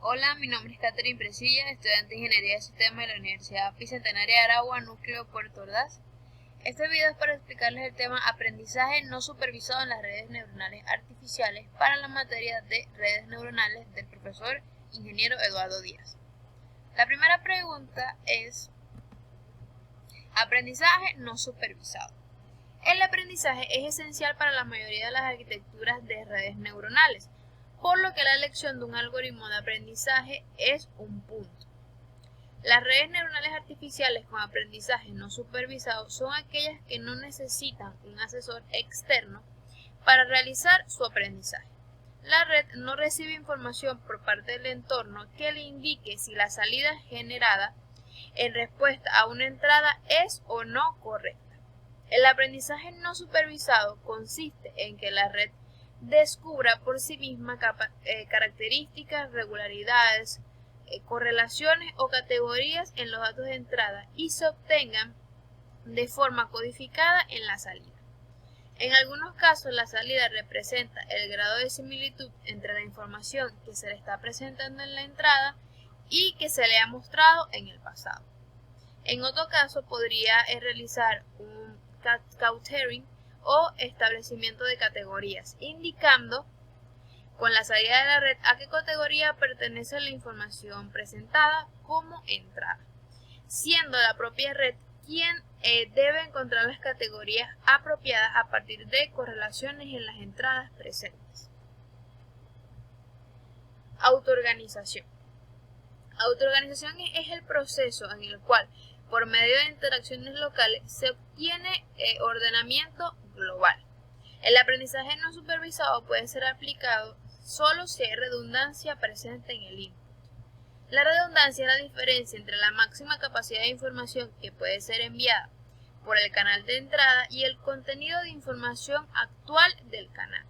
Hola, mi nombre es Catherine Presilla, estudiante de Ingeniería de Sistemas de la Universidad Bicentenaria de Aragua, Núcleo Puerto Ordaz. Este video es para explicarles el tema aprendizaje no supervisado en las redes neuronales artificiales para la materia de redes neuronales del profesor ingeniero Eduardo Díaz. La primera pregunta es aprendizaje no supervisado. El aprendizaje es esencial para la mayoría de las arquitecturas de redes neuronales, por lo que la elección de un algoritmo de aprendizaje es un punto. Las redes neuronales artificiales con aprendizaje no supervisado son aquellas que no necesitan un asesor externo para realizar su aprendizaje. La red no recibe información por parte del entorno que le indique si la salida generada en respuesta a una entrada es o no correcta. El aprendizaje no supervisado consiste en que la red descubra por sí misma características, regularidades, correlaciones o categorías en los datos de entrada y se obtengan de forma codificada en la salida. En algunos casos, la salida representa el grado de similitud entre la información que se le está presentando en la entrada y que se le ha mostrado en el pasado. En otro caso, podría realizar un cautering o establecimiento de categorías, indicando con la salida de la red a qué categoría pertenece la información presentada como entrada, siendo la propia red quien debe encontrar las categorías apropiadas a partir de correlaciones en las entradas presentes. Autoorganización. Autoorganización es el proceso en el cual, por medio de interacciones locales, se obtiene ordenamiento global. El aprendizaje no supervisado puede ser aplicado solo si hay redundancia presente en el input. La redundancia es la diferencia entre la máxima capacidad de información que puede ser enviada por el canal de entrada y el contenido de información actual del canal.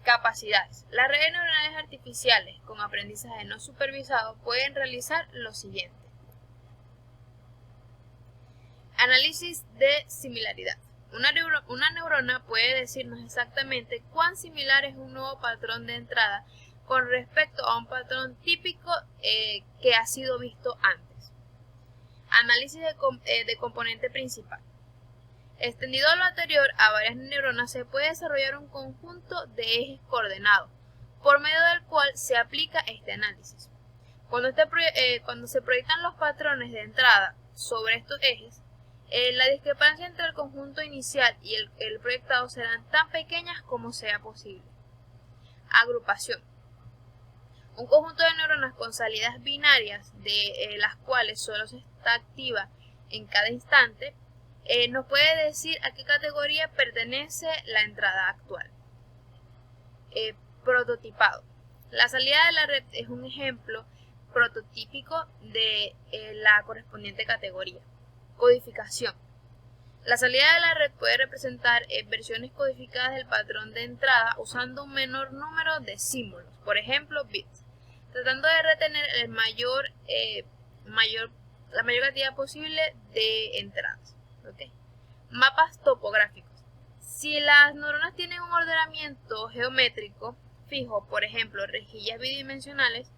Capacidades. Las redes neuronales artificiales con aprendizaje no supervisado pueden realizar lo siguiente. Análisis de similaridad. Una neurona puede decirnos exactamente cuán similar es un nuevo patrón de entrada con respecto a un patrón típico que ha sido visto antes. Análisis de componente principal. Extendido a lo anterior, a varias neuronas se puede desarrollar un conjunto de ejes coordenados, por medio del cual se aplica este análisis. Cuando se proyectan los patrones de entrada sobre estos ejes, la discrepancia entre el conjunto inicial y el proyectado serán tan pequeñas como sea posible. Agrupación. Un conjunto de neuronas con salidas binarias, de las cuales solo se está activa en cada instante, nos puede decir a qué categoría pertenece la entrada actual. Prototipado. La salida de la red es un ejemplo prototípico de la correspondiente categoría. Codificación. La salida de la red puede representar versiones codificadas del patrón de entrada usando un menor número de símbolos, por ejemplo bits, tratando de retener la mayor cantidad posible de entradas. ¿Okay? Mapas topográficos. Si las neuronas tienen un ordenamiento geométrico fijo, por ejemplo rejillas bidimensionales,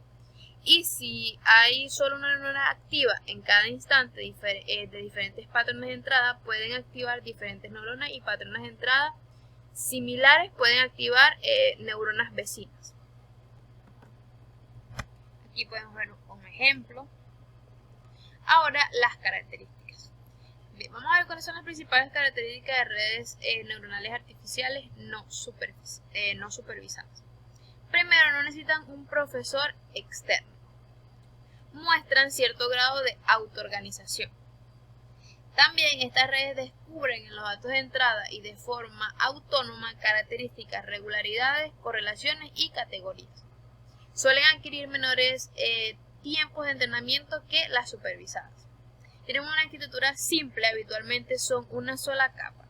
y si hay solo una neurona activa en cada instante de diferentes patrones de entrada, pueden activar diferentes neuronas y patrones de entrada similares pueden activar neuronas vecinas. Aquí podemos ver un ejemplo. Ahora, las características. Bien, vamos a ver cuáles son las principales características de redes neuronales artificiales no supervisadas. Primero, no necesitan un profesor externo. Muestran cierto grado de autoorganización. También estas redes descubren en los datos de entrada y de forma autónoma características, regularidades, correlaciones y categorías. Suelen adquirir menores tiempos de entrenamiento que las supervisadas. Tienen una arquitectura simple, habitualmente son una sola capa.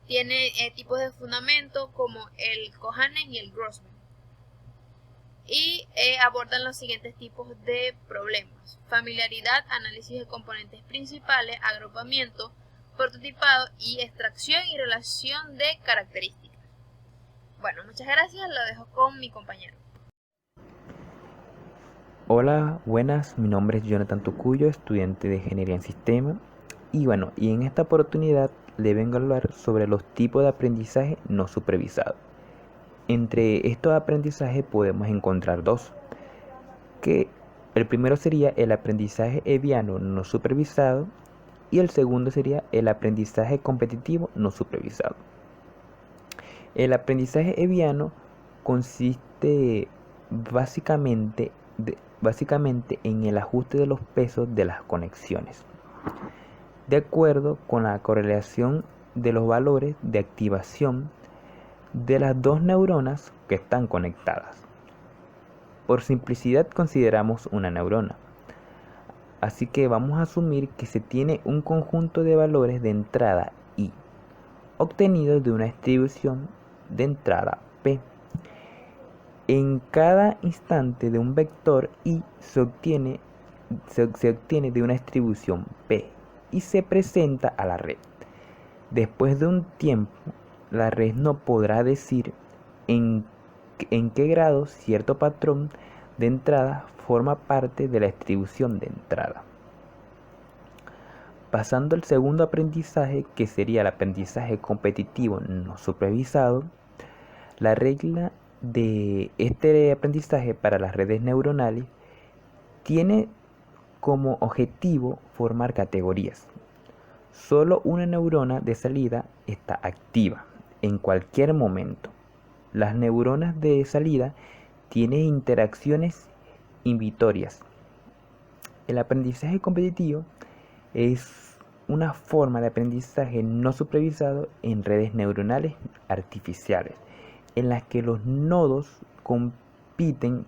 Tiene tipos de fundamento como el Kohanen y el Grossman. Y abordan los siguientes tipos de problemas: familiaridad, análisis de componentes principales, agrupamiento, prototipado y extracción y relación de características. Bueno, muchas gracias, lo dejo con mi compañero. Hola, buenas, mi nombre es Jonathan Tocuyo, estudiante de Ingeniería en Sistema. Y en esta oportunidad le vengo a hablar sobre los tipos de aprendizaje no supervisado. Entre estos aprendizajes podemos encontrar dos, que el primero sería el aprendizaje Hebbiano no supervisado y el segundo sería el aprendizaje competitivo no supervisado. El aprendizaje Hebbiano consiste básicamente, básicamente en el ajuste de los pesos de las conexiones, de acuerdo con la correlación de los valores de activación de las dos neuronas que están conectadas. Por simplicidad consideramos una neurona. Así que vamos a asumir que se tiene un conjunto de valores de entrada I, obtenidos de una distribución de entrada P. En cada instante de un vector I se obtiene de una distribución P y se presenta a la red. Después de un tiempo, la red no podrá decir en qué grado cierto patrón de entrada forma parte de la distribución de entrada. Pasando al segundo aprendizaje, que sería el aprendizaje competitivo no supervisado, la regla de este aprendizaje para las redes neuronales tiene como objetivo formar categorías. Solo una neurona de salida está activa en cualquier momento. Las neuronas de salida tienen interacciones inhibitorias. El aprendizaje competitivo es una forma de aprendizaje no supervisado en redes neuronales artificiales, en las que los nodos compiten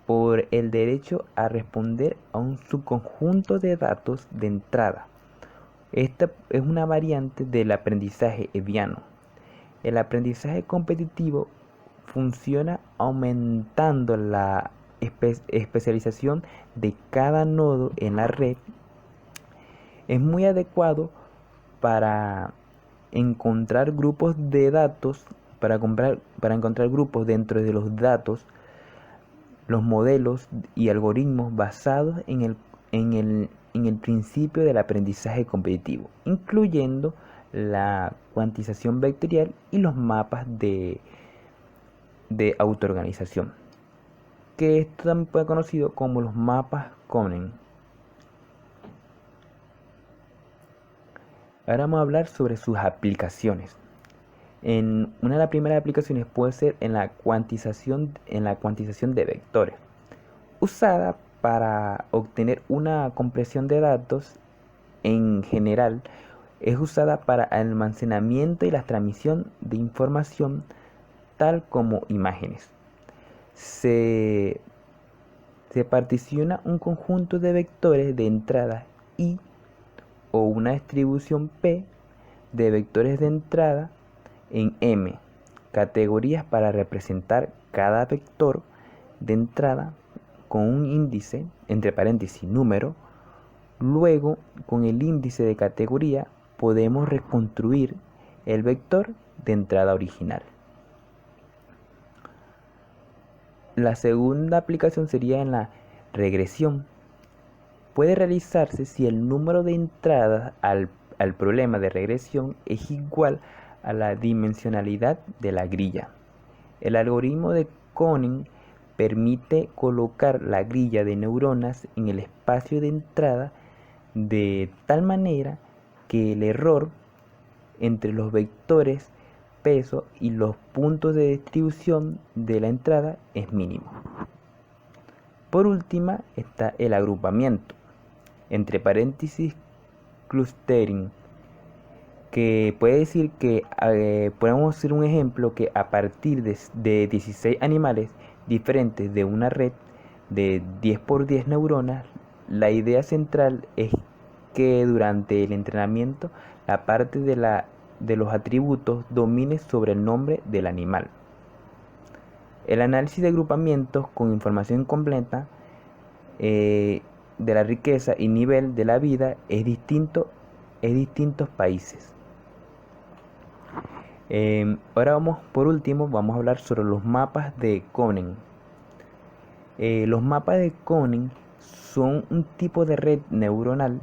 por el derecho a responder a un subconjunto de datos de entrada. Esta es una variante del aprendizaje Hebbiano. El aprendizaje competitivo funciona aumentando la especialización de cada nodo en la red. Es muy adecuado para encontrar grupos de datos, para encontrar grupos dentro de los datos, los modelos y algoritmos basados en el principio del aprendizaje competitivo, incluyendo la cuantización vectorial y los mapas de autoorganización, que esto también puede ser conocido como los mapas Conen. Ahora vamos a hablar sobre sus aplicaciones. Una de las primeras aplicaciones puede ser en la cuantización de vectores, usada para obtener una compresión de datos. En general, es usada para almacenamiento y la transmisión de información, tal como imágenes. Se particiona un conjunto de vectores de entrada I o una distribución P de vectores de entrada en M categorías para representar cada vector de entrada con un índice, entre paréntesis, número. Luego, con el índice de categoría, podemos reconstruir el vector de entrada original. La segunda aplicación sería en la regresión. Puede realizarse si el número de entradas al problema de regresión es igual a la dimensionalidad de la grilla. El algoritmo de Koenig permite colocar la grilla de neuronas en el espacio de entrada de tal manera que el error entre los vectores peso y los puntos de distribución de la entrada es mínimo. Por última está el agrupamiento, entre paréntesis clustering, que puede decir que podemos hacer un ejemplo que a partir de 16 animales diferentes de una red de 10 por 10 neuronas, la idea central es que durante el entrenamiento la parte de los atributos domine sobre el nombre del animal. El análisis de agrupamientos con información completa de la riqueza y nivel de la vida es distinto en distintos países. Ahora por último vamos a hablar sobre los mapas de Koenig. Los mapas de Conen son un tipo de red neuronal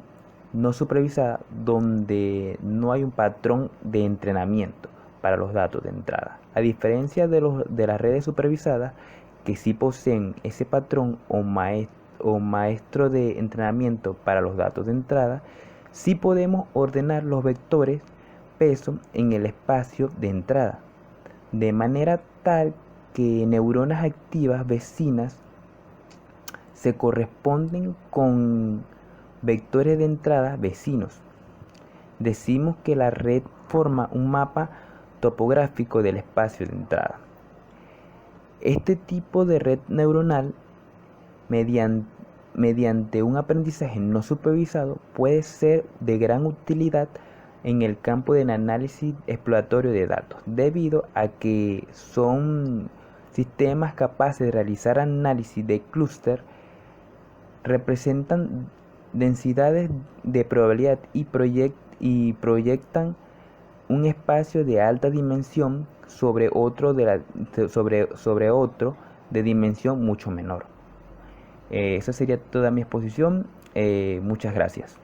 no supervisada donde no hay un patrón de entrenamiento para los datos de entrada. A diferencia de las redes supervisadas que sí poseen ese patrón o maestro de entrenamiento para los datos de entrada, sí podemos ordenar los vectores peso en el espacio de entrada, de manera tal que neuronas activas vecinas se corresponden con vectores de entrada vecinos. Decimos que la red forma un mapa topográfico del espacio de entrada. Este tipo de red neuronal, mediante un aprendizaje no supervisado, puede ser de gran utilidad en el campo del análisis exploratorio de datos, debido a que son sistemas capaces de realizar análisis de clúster, representan densidades de probabilidad y proyectan un espacio de alta dimensión sobre otro de dimensión mucho menor. Esa sería toda mi exposición. Muchas gracias.